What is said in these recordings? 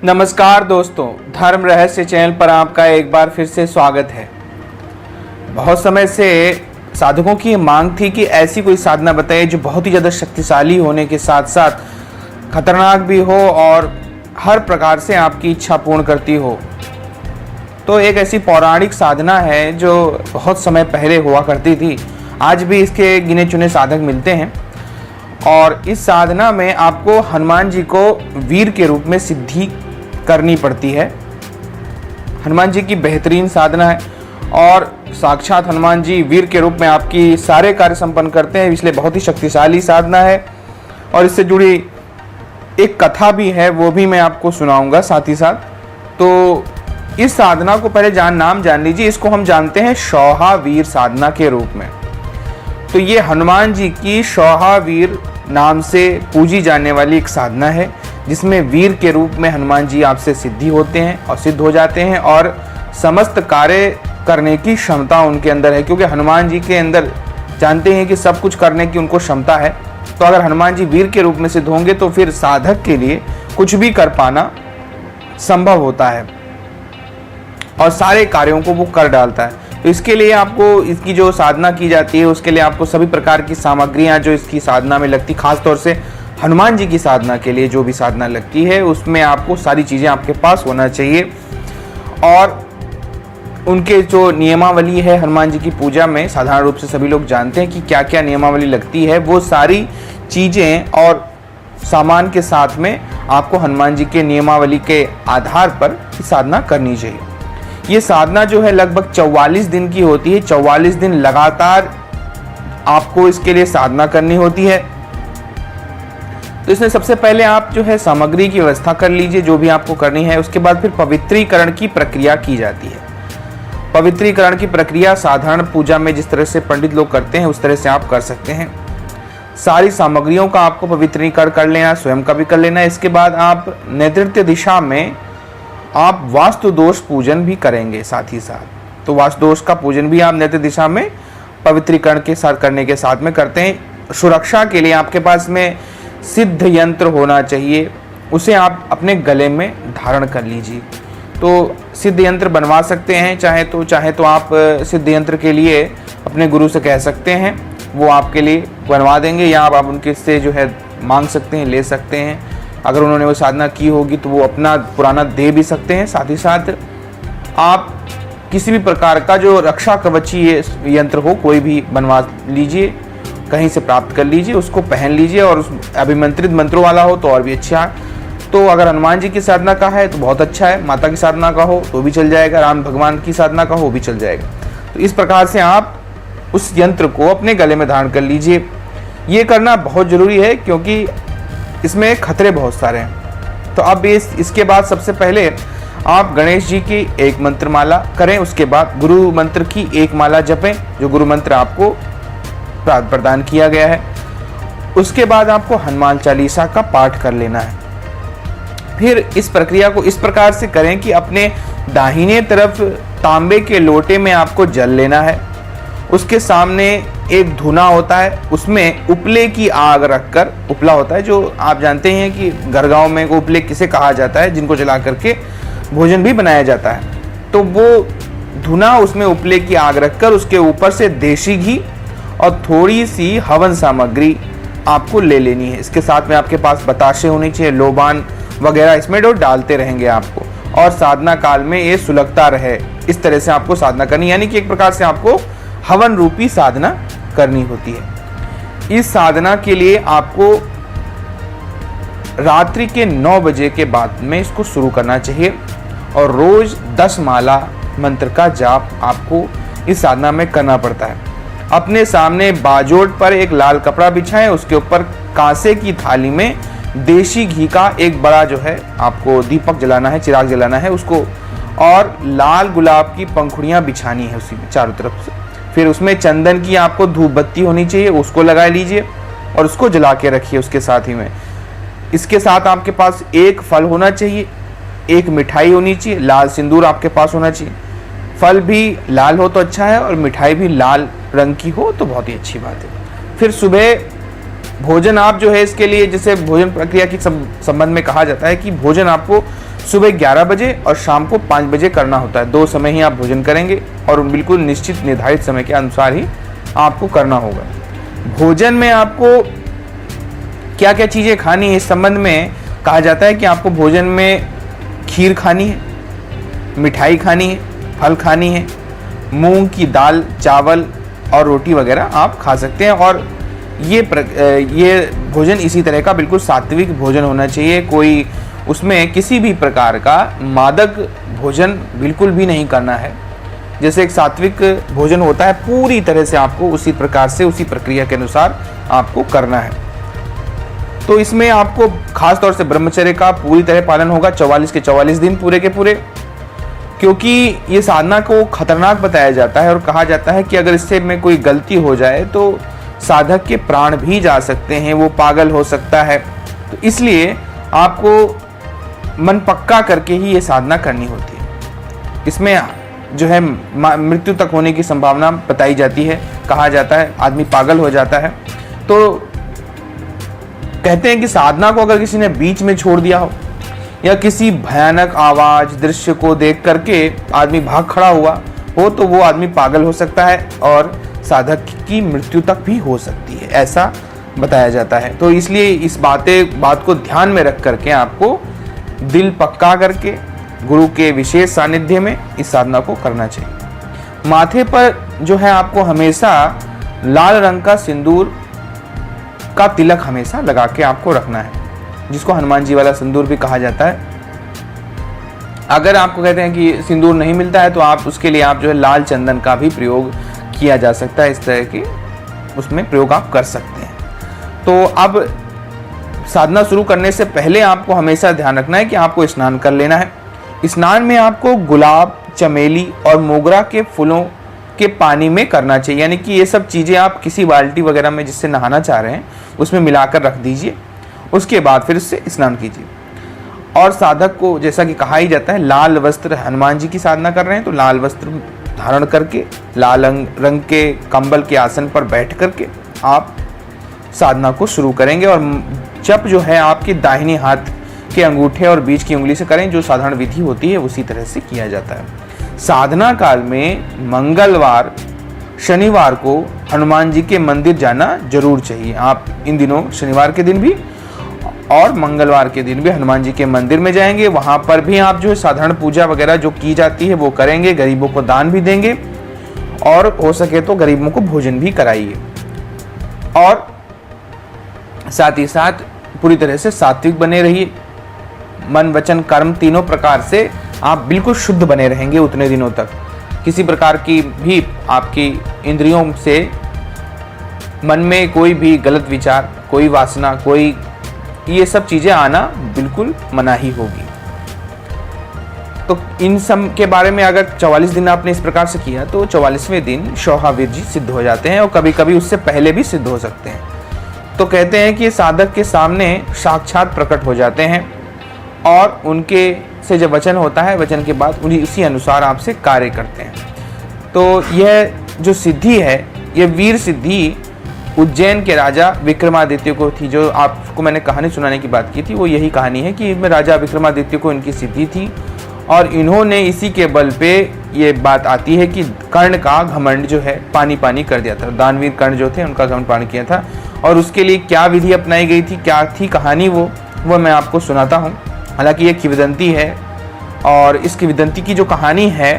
नमस्कार दोस्तों, धर्म रहस्य चैनल पर आपका एक बार फिर से स्वागत है। बहुत समय से साधकों की मांग थी कि ऐसी कोई साधना बताइए जो बहुत ही ज़्यादा शक्तिशाली होने के साथ साथ खतरनाक भी हो और हर प्रकार से आपकी इच्छा पूर्ण करती हो। तो एक ऐसी पौराणिक साधना है जो बहुत समय पहले हुआ करती थी, आज भी इसके गिने चुने साधक मिलते हैं और इस साधना में आपको हनुमान जी को वीर के रूप में सिद्धि करनी पड़ती है। हनुमान जी की बेहतरीन साधना है और साक्षात हनुमान जी वीर के रूप में आपकी सारे कार्य संपन्न करते हैं, इसलिए बहुत ही शक्तिशाली साधना है। और इससे जुड़ी एक कथा भी है, वो भी मैं आपको सुनाऊंगा साथ ही साथ। तो इस साधना को पहले नाम जान लीजिए। इसको हम जानते हैं शौहावीर साधना के रूप में। तो ये हनुमान जी की शौहावीर नाम से पूजी जाने वाली एक साधना है, जिसमें वीर के रूप में हनुमान जी आपसे सिद्धि होते हैं और सिद्ध हो जाते हैं और समस्त कार्य करने की क्षमता उनके अंदर है। क्योंकि हनुमान जी के अंदर जानते हैं कि सब कुछ करने की उनको क्षमता है। तो अगर हनुमान जी वीर के रूप में सिद्ध होंगे तो फिर साधक के लिए कुछ भी कर पाना संभव होता है और सारे कार्यों को वो कर डालता है। तो इसके लिए आपको इसकी जो साधना की जाती है उसके लिए आपको सभी प्रकार की सामग्रियां जो इसकी साधना में लगती, खास तौर से हनुमान जी की साधना के लिए जो भी साधना लगती है उसमें आपको सारी चीज़ें आपके पास होना चाहिए। और उनके जो नियमावली है हनुमान जी की पूजा में, साधारण रूप से सभी लोग जानते हैं कि क्या क्या नियमावली लगती है। वो सारी चीज़ें और सामान के साथ में आपको हनुमान जी के नियमावली के आधार पर साधना करनी चाहिए। ये साधना जो है लगभग 44 दिन की होती है। 44 दिन लगातार आपको इसके लिए साधना करनी होती है। तो इसमें सबसे पहले आप जो है सामग्री की व्यवस्था कर लीजिए, जो भी आपको करनी है। उसके बाद फिर पवित्रीकरण की प्रक्रिया की जाती है। पवित्रीकरण की प्रक्रिया साधारण पूजा में जिस तरह से पंडित लोग करते हैं उस तरह से आप कर सकते हैं। सारी सामग्रियों का आपको पवित्रीकरण कर लेना, स्वयं का भी कर लेना। इसके बाद आप नैऋत्य दिशा में आप वास्तु दोष पूजन भी करेंगे साथ ही साथ। तो वास्तु दोष का पूजन भी आप नैऋत्य दिशा में पवित्रीकरण के साथ करने के साथ में करते हैं। सुरक्षा के लिए आपके पास में सिद्ध यंत्र होना चाहिए, उसे आप अपने गले में धारण कर लीजिए। तो सिद्ध यंत्र बनवा सकते हैं, चाहे तो आप सिद्ध यंत्र के लिए अपने गुरु से कह सकते हैं, वो आपके लिए बनवा देंगे, या आप उनके से जो है मांग सकते हैं, ले सकते हैं। अगर उन्होंने वो साधना की होगी तो वो अपना पुराना दे भी सकते हैं। साथ ही साथ आप किसी भी प्रकार का जो रक्षा कवची यंत्र हो कोई भी बनवा लीजिए, कहीं से प्राप्त कर लीजिए, उसको पहन लीजिए। और उस अभिमंत्रित मंत्रों वाला हो तो और भी अच्छा है। तो अगर हनुमान जी की साधना का है तो बहुत अच्छा है, माता की साधना का हो तो भी चल जाएगा, राम भगवान की साधना का हो भी चल जाएगा। तो इस प्रकार से आप उस यंत्र को अपने गले में धारण कर लीजिए। ये करना बहुत ज़रूरी है क्योंकि इसमें खतरे बहुत सारे हैं। तो अब इसके बाद सबसे पहले आप गणेश जी की एक मंत्र माला करें, उसके बाद गुरु मंत्र की एक माला जपें, जो गुरु मंत्र आपको प्रदान किया गया है। उसके बाद आपको हनुमान चालीसा का पाठ कर लेना है। फिर इस प्रक्रिया को इस प्रकार से करें कि अपने दाहिने तरफ तांबे के लोटे में आपको जल लेना है। उसके सामने एक धुना होता है, उसमें उपले की आग रखकर, उपला होता है जो आप जानते हैं कि घर गाँव में उपले किसे कहा जाता है, जिनको जला करके भोजन भी बनाया जाता है। तो वो धुना, उसमें उपले की आग रखकर उसके ऊपर से देसी घी और थोड़ी सी हवन सामग्री आपको ले लेनी है। इसके साथ में आपके पास बताशे होनी चाहिए, लोबान वगैरह इसमें डालते रहेंगे आपको, और साधना काल में ये सुलगता रहे। इस तरह से आपको साधना करनी, यानी कि एक प्रकार से आपको हवन रूपी साधना करनी होती है। इस साधना के लिए आपको रात्रि के 9 बजे के बाद में इसको शुरू करना चाहिए और रोज 10 माला मंत्र का जाप आपको इस साधना में करना पड़ता है। अपने सामने बाजोट पर एक लाल कपड़ा बिछाएं, उसके ऊपर कांसे की थाली में देसी घी का एक बड़ा जो है आपको दीपक जलाना है, चिराग जलाना है उसको, और लाल गुलाब की पंखुड़ियां बिछानी है उसी में चारों तरफ से। फिर उसमें चंदन की आपको धूप बत्ती होनी चाहिए, उसको लगा लीजिए और उसको जला के रखिए उसके साथ ही में। इसके साथ आपके पास एक फल होना चाहिए, एक मिठाई होनी चाहिए, लाल सिंदूर आपके पास होना चाहिए। फल भी लाल हो तो अच्छा है और मिठाई भी लाल रंग की हो तो बहुत ही अच्छी बात है। फिर सुबह भोजन आप जो है इसके लिए, जैसे भोजन प्रक्रिया के संबंध में कहा जाता है कि भोजन आपको सुबह 11 बजे और शाम को 5 बजे करना होता है। 2 समय ही आप भोजन करेंगे और बिल्कुल निश्चित निर्धारित समय के अनुसार ही आपको करना होगा। भोजन में आपको क्या क्या चीज़ें खानी है, इस संबंध में कहा जाता है कि आपको भोजन में खीर खानी है, मिठाई खानी है, फल खानी है, मूंग की दाल, चावल और रोटी वगैरह आप खा सकते हैं। और ये भोजन इसी तरह का बिल्कुल सात्विक भोजन होना चाहिए। कोई उसमें किसी भी प्रकार का मादक भोजन बिल्कुल भी नहीं करना है। जैसे एक सात्विक भोजन होता है, पूरी तरह से आपको उसी प्रकार से, उसी प्रक्रिया के अनुसार आपको करना है। तो इसमें आपको खास तौर से ब्रह्मचर्य का पूरी तरह पालन होगा 44 के 44 दिन पूरे के पूरे, क्योंकि ये साधना को खतरनाक बताया जाता है और कहा जाता है कि अगर इससे में कोई गलती हो जाए तो साधक के प्राण भी जा सकते हैं, वो पागल हो सकता है। तो इसलिए आपको मन पक्का करके ही ये साधना करनी होती है। इसमें जो है मृत्यु तक होने की संभावना बताई जाती है, कहा जाता है आदमी पागल हो जाता है। तो कहते हैं कि साधना को अगर किसी ने बीच में छोड़ दिया हो या किसी भयानक आवाज दृश्य को देख करके आदमी भाग खड़ा हुआ हो तो वो आदमी पागल हो सकता है और साधक की मृत्यु तक भी हो सकती है, ऐसा बताया जाता है। तो इसलिए इस बात को ध्यान में रख करके आपको दिल पक्का करके गुरु के विशेष सानिध्य में इस साधना को करना चाहिए। माथे पर जो है आपको हमेशा लाल रंग का सिंदूर का तिलक हमेशा लगा के आपको रखना है, जिसको हनुमान जी वाला सिंदूर भी कहा जाता है। अगर आपको कहते हैं कि सिंदूर नहीं मिलता है तो आप उसके लिए आप जो है लाल चंदन का भी प्रयोग किया जा सकता है। इस तरह की उसमें प्रयोग आप कर सकते हैं। तो अब साधना शुरू करने से पहले आपको हमेशा ध्यान रखना है कि आपको स्नान कर लेना है। स्नान में आपको गुलाब, चमेली और मोगरा के फूलों के पानी में करना चाहिए, यानी कि ये सब चीज़ें आप किसी बाल्टी वगैरह में जिससे नहाना चाह रहे हैं उसमें मिलाकर रख दीजिए। उसके बाद फिर उससे स्नान कीजिए। और साधक को जैसा कि कहा ही जाता है लाल वस्त्र, हनुमान जी की साधना कर रहे हैं तो लाल वस्त्र धारण करके लाल रंग के कंबल के आसन पर बैठ करके आप साधना को शुरू करेंगे। और जप जो है आपके दाहिने हाथ के अंगूठे और बीच की उंगली से करें, जो साधारण विधि होती है उसी तरह से किया जाता है। साधना काल में मंगलवार, शनिवार को हनुमान जी के मंदिर जाना जरूर चाहिए। आप इन दिनों शनिवार के दिन भी और मंगलवार के दिन भी हनुमान जी के मंदिर में जाएंगे। वहां पर भी आप जो है साधारण पूजा वगैरह जो की जाती है वो करेंगे, गरीबों को दान भी देंगे और हो सके तो गरीबों को भोजन भी कराइए। और साथ ही साथ पूरी तरह से सात्विक बने रहिए। मन, वचन, कर्म तीनों प्रकार से आप बिल्कुल शुद्ध बने रहेंगे उतने दिनों तक। किसी प्रकार की भी आपकी इंद्रियों से मन में कोई भी गलत विचार, कोई वासना, कोई ये सब चीजें आना बिल्कुल मना ही होगी। तो इन सब के बारे में अगर 44 दिन आपने इस प्रकार से किया तो 44वें दिन शौहावीर जी सिद्ध हो जाते हैं और कभी कभी उससे पहले भी सिद्ध हो सकते हैं। तो कहते हैं कि साधक के सामने साक्षात प्रकट हो जाते हैं और उनके से जब वचन होता है, वचन के बाद उन्हीं उसी अनुसार आपसे कार्य करते हैं। तो यह जो सिद्धि है, यह वीर सिद्धि उज्जैन के राजा विक्रमादित्य को थी। जो आपको मैंने कहानी सुनाने की बात की थी वो यही कहानी है कि इनमें राजा विक्रमादित्य को इनकी सिद्धि थी और इन्होंने इसी के बल पे ये बात आती है कि कर्ण का घमंड जो है पानी पानी कर दिया था। दानवीर कर्ण जो थे उनका घमंड पानी किया था और उसके लिए क्या विधि अपनाई गई थी, क्या थी कहानी, वो मैं आपको सुनाता हूँ। हालांकि ये किंवदंती है और इस किंवदंती की जो कहानी है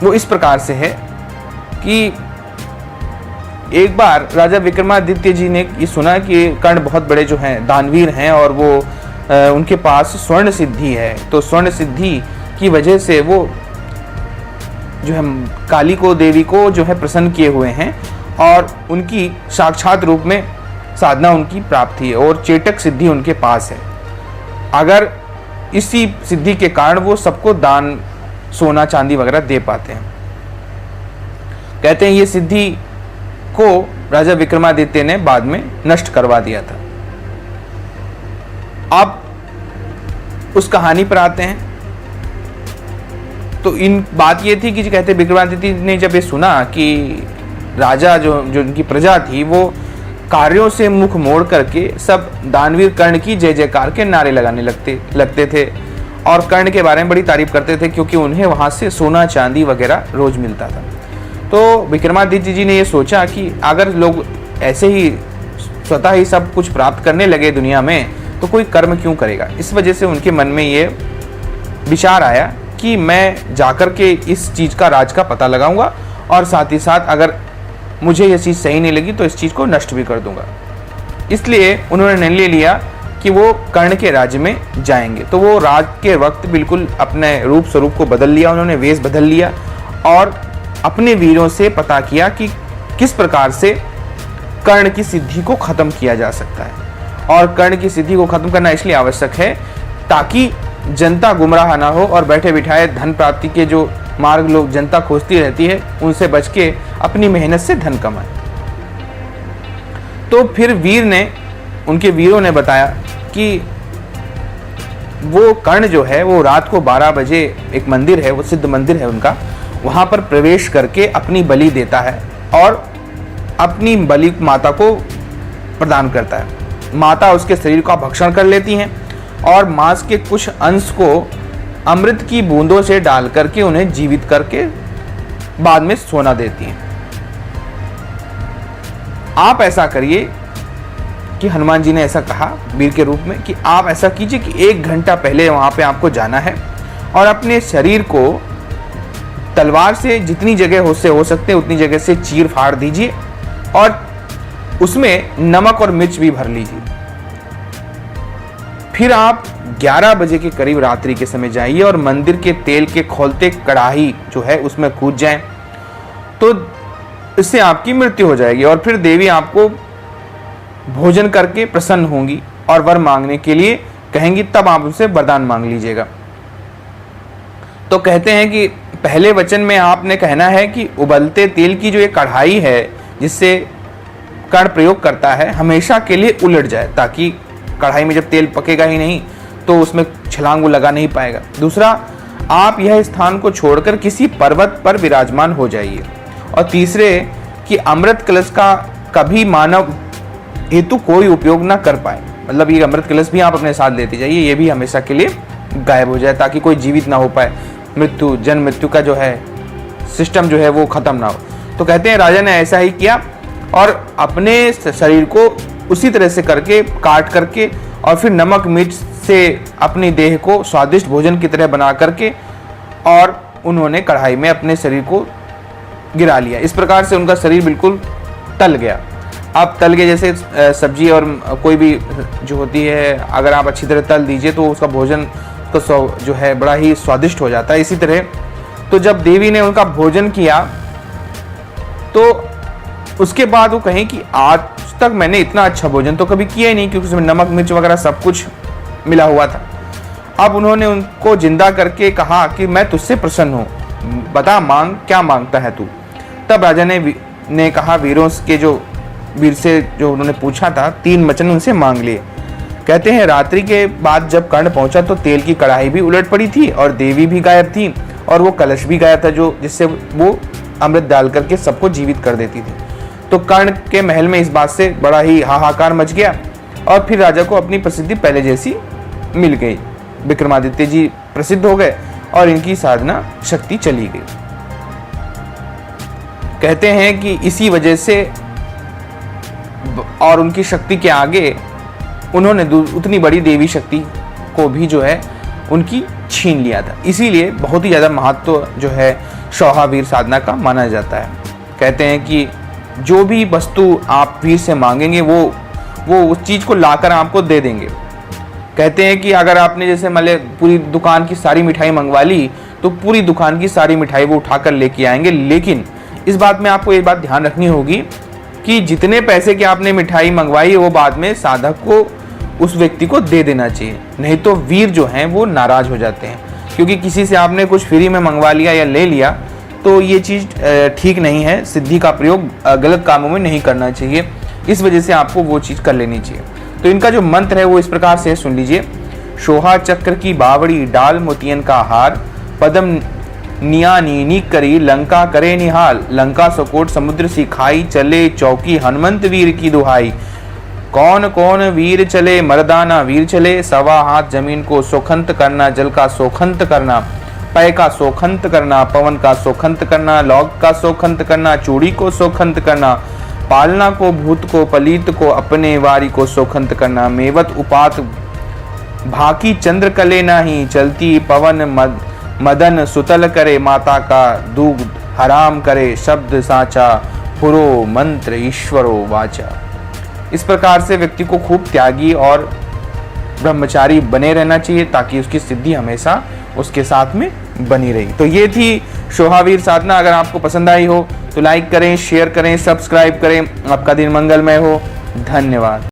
वो इस प्रकार से है कि एक बार राजा विक्रमादित्य जी ने ये सुना कि कर्ण बहुत बड़े जो हैं दानवीर हैं और वो उनके पास स्वर्ण सिद्धि है। तो स्वर्ण सिद्धि की वजह से वो जो है काली को, देवी को जो है प्रसन्न किए हुए हैं और उनकी साक्षात रूप में साधना उनकी प्राप्त है और चेटक सिद्धि उनके पास है। अगर इसी सिद्धि के कारण वो सबको दान, सोना चांदी वगैरह दे पाते हैं। कहते हैं ये सिद्धि को राजा विक्रमादित्य ने बाद में नष्ट करवा दिया था। अब उस कहानी पर आते हैं। तो इन बात ये थी कि कहते विक्रमादित्य ने जब ये सुना कि राजा जो उनकी प्रजा थी वो कार्यों से मुख मोड़ करके सब दानवीर कर्ण की जय जयकार के नारे लगाने लगते थे और कर्ण के बारे में बड़ी तारीफ करते थे, क्योंकि उन्हें वहाँ से सोना चांदी वगैरह रोज मिलता था। तो विक्रमादित्य जी ने ये सोचा कि अगर लोग ऐसे ही स्वतः ही सब कुछ प्राप्त करने लगे दुनिया में, तो कोई कर्म क्यों करेगा। इस वजह से उनके मन में ये विचार आया कि मैं जाकर के इस चीज़ का राज का पता लगाऊंगा, और साथ ही साथ अगर मुझे ये चीज़ सही नहीं लगी तो इस चीज़ को नष्ट भी कर दूंगा। इसलिए उन्होंने निर्णय लिया कि वो कर्ण के राज्य में जाएंगे। तो वो राज के वक्त बिल्कुल अपने रूप स्वरूप को बदल लिया, उन्होंने वेश बदल लिया और अपने वीरों से पता किया कि किस प्रकार से कर्ण की सिद्धि को खत्म किया जा सकता है। और कर्ण की सिद्धि को खत्म करना इसलिए आवश्यक है ताकि जनता गुमराह ना हो और बैठे बिठाए धन प्राप्ति के जो मार्ग लोग जनता खोजती रहती है उनसे बच के अपनी मेहनत से धन कमाए। तो फिर उनके वीरों ने बताया कि वो कर्ण जो है वो रात को 12 बजे एक मंदिर है, वो सिद्ध मंदिर है उनका, वहां पर प्रवेश करके अपनी बलि देता है और अपनी बलि माता को प्रदान करता है। माता उसके शरीर का भक्षण कर लेती हैं और मांस के कुछ अंश को अमृत की बूंदों से डाल करके उन्हें जीवित करके बाद में सोना देती हैं। आप ऐसा करिए कि हनुमान जी ने ऐसा कहा वीर के रूप में कि आप ऐसा कीजिए कि 1 घंटा पहले वहां पे आपको जाना है और अपने शरीर को तलवार से जितनी जगह हो सकते उतनी जगह से चीर फाड़ दीजिए और उसमें नमक और मिर्च भी भर लीजिए। फिर आप 11 बजे के करीब रात्रि के समय जाइए और मंदिर के तेल के खौलते कड़ाही जो है उसमें कूद जाएं, तो इससे आपकी मृत्यु हो जाएगी और फिर देवी आपको भोजन करके प्रसन्न होंगी और वर मांगने के लिए कहेंगी, तब आप उनसे वरदान मांग लीजिएगा। तो कहते हैं कि पहले वचन में आपने कहना है कि उबलते तेल की जो ये कढ़ाई है जिससे कर्ण प्रयोग करता है हमेशा के लिए उलट जाए, ताकि कढ़ाई में जब तेल पकेगा ही नहीं तो उसमें छलांग वो लगा नहीं पाएगा। दूसरा, आप यह स्थान को छोड़कर किसी पर्वत पर विराजमान हो जाइए। और तीसरे कि अमृत कलश का कभी मानव हेतु कोई उपयोग ना कर पाए, मतलब ये अमृत कलश भी आप अपने साथ लेते जाइए, ये भी हमेशा के लिए गायब हो जाए ताकि कोई जीवित ना हो पाए, जन्म मृत्यु का जो है सिस्टम जो है वो खत्म ना हो। तो कहते हैं राजा ने ऐसा ही किया और अपने शरीर को उसी तरह से करके काट करके और फिर नमक मिर्च से अपनी देह को स्वादिष्ट भोजन की तरह बना करके और उन्होंने कढ़ाई में अपने शरीर को गिरा लिया। इस प्रकार से उनका शरीर बिल्कुल तल गया। आप तल के जैसे सब्जी और कोई भी जो होती है अगर आप अच्छी तरह तल दीजिए तो उसका भोजन तो जो है बड़ा ही स्वादिष्ट हो जाता है। इसी तरह तो जब देवी ने उनका भोजन किया तो उसके बाद वो कहें कि आज तक मैंने इतना अच्छा भोजन तो कभी किया ही नहीं, क्योंकि उसमें नमक मिर्च वगैरह सब कुछ मिला हुआ था। अब उन्होंने उनको जिंदा करके कहा कि मैं तुझसे प्रसन्न हूँ, बता मांग क्या मांगता है तू। तब राजा ने कहा वीर से जो उन्होंने पूछा था 3 वचन उनसे मांग लिए। कहते हैं रात्रि के बाद जब कर्ण पहुंचा तो तेल की कढ़ाई भी उलट पड़ी थी और देवी भी गायब थी और वो कलश भी गायब था जिससे वो अमृत डाल करके सबको जीवित कर देती थी। तो कर्ण के महल में इस बात से बड़ा ही हाहाकार मच गया और फिर राजा को अपनी प्रसिद्धि पहले जैसी मिल गई। विक्रमादित्य जी प्रसिद्ध हो गए और इनकी साधना शक्ति चली गई। कहते हैं कि इसी वजह से और उनकी शक्ति के आगे उन्होंने उतनी बड़ी देवी शक्ति को भी जो है उनकी छीन लिया था। इसीलिए बहुत ही ज़्यादा महत्व जो है शौहावीर साधना का माना जाता है। कहते हैं कि जो भी वस्तु आप वीर से मांगेंगे वो उस चीज़ को लाकर आपको दे देंगे। कहते हैं कि अगर आपने जैसे मान ले पूरी दुकान की सारी मिठाई मंगवा ली तो पूरी दुकान की सारी मिठाई वो उठाकर लेके आएंगे, लेकिन इस बात में आपको एक बात ध्यान रखनी होगी कि जितने पैसे की आपने मिठाई मंगवाई है वो बाद में साधक को उस व्यक्ति को दे देना चाहिए, नहीं तो वीर जो हैं वो नाराज हो जाते हैं। क्योंकि किसी से आपने कुछ फ्री में मंगवा लिया या ले लिया तो ये चीज़ ठीक नहीं है, सिद्धि का प्रयोग गलत कामों में नहीं करना चाहिए। इस वजह से आपको वो चीज़ कर लेनी चाहिए। तो इनका जो मंत्र है वो इस प्रकार से सुन लीजिए। शोहा चक्र की बावड़ी डाल मोतियन का हार, पदम निया नीनी करी लंका करे निहाल, लंका सकोट समुद्र सी खाई, चले चौकी हनुमंत वीर की दुहाई, कौन कौन वीर चले मर्दाना वीर चले, सवा हाथ जमीन को सोखंत करना, जल का सोखंत करना, पय का सोखंत करना, पवन का सोखंत करना, लौक का सोखंत करना, चूड़ी को सोखंत करना, पालना को भूत को पलीत को, अपने वारी को सोखंत करना, मेवत उपात भाकी चंद्र कले नाही, चलती पवन मदन सुतल करे, माता का दूध हराम करे, शब्द साचा पुरो मंत्र ईश्वरो वाचा। इस प्रकार से व्यक्ति को खूब त्यागी और ब्रह्मचारी बने रहना चाहिए ताकि उसकी सिद्धि हमेशा उसके साथ में बनी रही। तो ये थी सोहावीर साधना। अगर आपको पसंद आई हो तो लाइक करें, शेयर करें, सब्सक्राइब करें। आपका दिन मंगलमय हो। धन्यवाद।